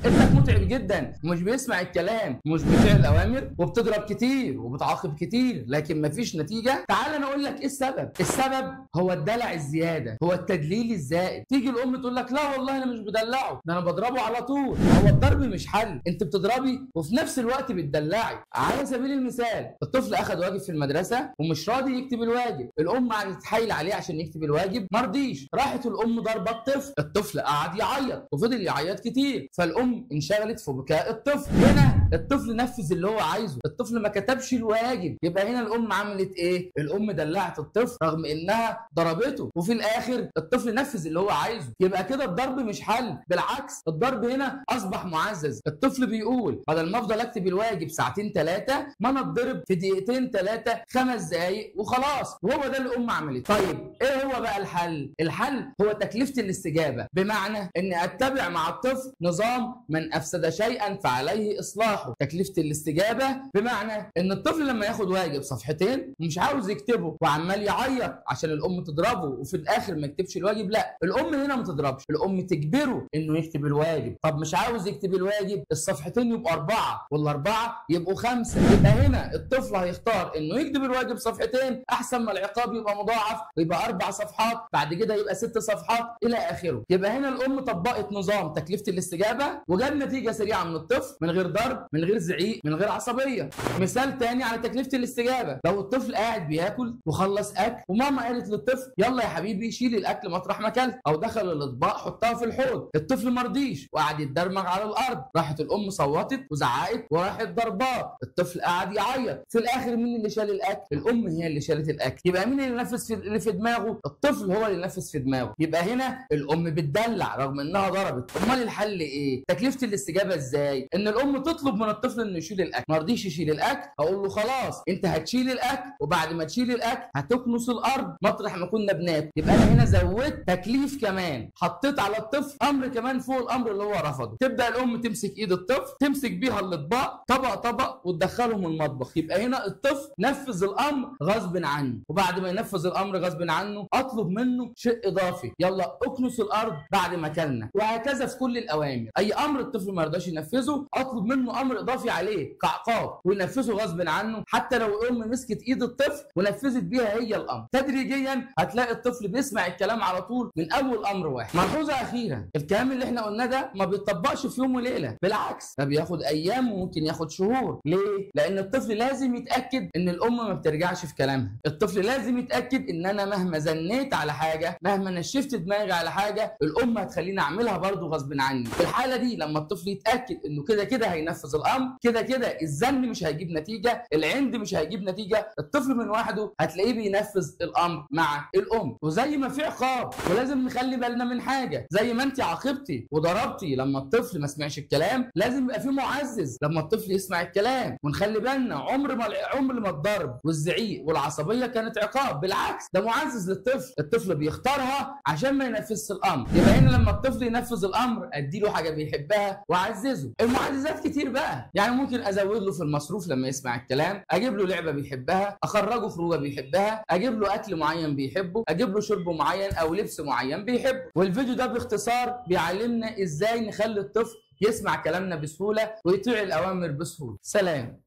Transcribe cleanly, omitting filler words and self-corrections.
ابنك متعب جدا ومش بيسمع الكلام ومش بيطيع الاوامر وبتضرب كتير وبتعاقب كتير لكن مفيش نتيجه، تعال انا اقول لك ايه السبب. السبب هو الدلع الزياده، هو التدليل الزائد. تيجي الام تقول لك لا والله انا مش بدلعه، ده انا بضربه على طول. هو الضرب مش حل، انت بتضربي وفي نفس الوقت بتدلعي. على سبيل المثال الطفل اخذ واجب في المدرسه ومش راضي يكتب الواجب، الام قعدت تحايل عليه عشان يكتب الواجب ما رضيش، راحت الام ضربه الطفل قعد يعيط وفضل يعيط كتير، فالام انشغلت في بكاء الطفل. هنا الطفل نفذ اللي هو عايزه، الطفل ما كتبش الواجب، يبقى هنا الام عملت ايه؟ الام دلعت الطفل رغم انها ضربته، وفي الاخر الطفل نفذ اللي هو عايزه. يبقى كده الضرب مش حل، بالعكس الضرب هنا اصبح معزز. الطفل بيقول بدل ما افضل اكتب الواجب ساعتين ثلاثه ما انا اتضرب في دقيقتين ثلاثه 5 دقائق وخلاص، وهو ده اللي الام عملته. طيب ايه هو بقى الحل؟ الحل هو تكلفه الاستجابه، بمعنى اني اتبع مع الطفل نظام من افسد شيئا فعليه اصلاحه. تكلفه الاستجابه بمعنى ان الطفل لما ياخد واجب صفحتين ومش عاوز يكتبه وعمال يعيط عشان الام تضربه وفي الاخر ما يكتبش الواجب، لا الام هنا ما تضربش، الام تجبره انه يكتب الواجب. طب مش عاوز يكتب الواجب، الصفحتين يبقوا 4 والاربعه يبقوا 5، يبقى هنا الطفل هيختار انه يكتب الواجب صفحتين احسن ما العقاب يبقى مضاعف ويبقى 4 صفحات بعد كده يبقى 6 صفحات الى اخره. يبقى هنا الام طبقت نظام تكلفه الاستجابه وجاب نتيجه سريعه من الطفل من غير ضرب، من غير زعيق، من غير عصبيه. مثال تاني على تكلفه الاستجابه، لو الطفل قاعد بياكل وخلص اكل وماما قالت للطفل يلا يا حبيبي شيل الاكل مطرح ما اكلت، او دخل الاطباق حطها في الحوض، الطفل ما رضيش وقعد يتدرمغ على الارض، راحت الام صوتت وزعقت وراحت ضرباه، الطفل قعد يعيط، في الاخر مين اللي شال الاكل؟ الام هي اللي شالت الاكل. يبقى مين اللي نفذ اللي في دماغه؟ الطفل هو اللي نفذ في دماغه. يبقى هنا الام بتدلع رغم انها ضربت. امال الحل ايه؟ تكلفه الاستجابه ازاي؟ ان الام تطلب من الطفل انه يشيل الاكل، ما رضيش يشيل الاكل، اقول له خلاص انت هتشيل الاكل وبعد ما تشيل الاكل هتكنس الارض مطرح ما كنا بناكل. يبقى انا هنا زودت تكليف كمان، حطيت على الطفل امر كمان فوق الامر اللي هو رفضه. تبدا الام تمسك ايد الطفل تمسك بيها الاطباق طبق طبق وتدخلهم المطبخ. يبقى هنا الطفل نفذ الامر غصب عنه، وبعد ما ينفذ الامر غصب عنه اطلب منه شيء اضافي، يلا اكنس الارض بعد ما اكلنا، وهكذا في كل الاوامر. اي امر الطفل ما يرضاش ينفذه اطلب منه امر اضافي عليه كعقاب وينفذه غصب عنه، حتى لو الام مسكت ايد الطفل ونفذت بيها هي الامر. تدريجيا هتلاقي الطفل بيسمع الكلام على طول من اول امر واحد. ملحوظه اخيره، الكلام اللي احنا قلناه ده ما بيتطبقش في يوم وليله، بالعكس ده بياخد ايام وممكن ياخد شهور. ليه؟ لان الطفل لازم يتاكد ان الام ما بترجعش في كلامها، الطفل لازم يتاكد ان انا مهما زنيت على حاجه، مهما نشفت دماغي على حاجه، الام هتخليني اعملها برضه غصب عني. في الحاله دي لما الطفل يتاكد انه كده كده هينفذ الامر، كده كده الزن مش هيجيب نتيجه، العند مش هيجيب نتيجه، الطفل من وحده هتلاقيه بينفذ الامر مع الام. وزي ما في عقاب ولازم نخلي بالنا من حاجه، زي ما انت عاقبتي وضربتي لما الطفل ما سمعش الكلام، لازم يبقى في معزز لما الطفل يسمع الكلام. ونخلي بالنا عمر ما الضرب والزعيق والعصبيه كانت عقاب، بالعكس ده معزز للطفل، الطفل بيختارها عشان ما ينفذش الامر. يبقى هنا لما الطفل ينفذ الامر اديله حاجه بيحبها واعززه. المعززات كتير بقى، يعني ممكن ازود له في المصروف لما يسمع الكلام، اجيب له لعبه بيحبها، اخرجه خروجه بيحبها، اجيب له اكل معين بيحبه، اجيب له شرب معين او لبس معين بيحبه. والفيديو ده باختصار بيعلمنا ازاي نخلي الطفل يسمع كلامنا بسهوله ويطيع الاوامر بسهوله. سلام.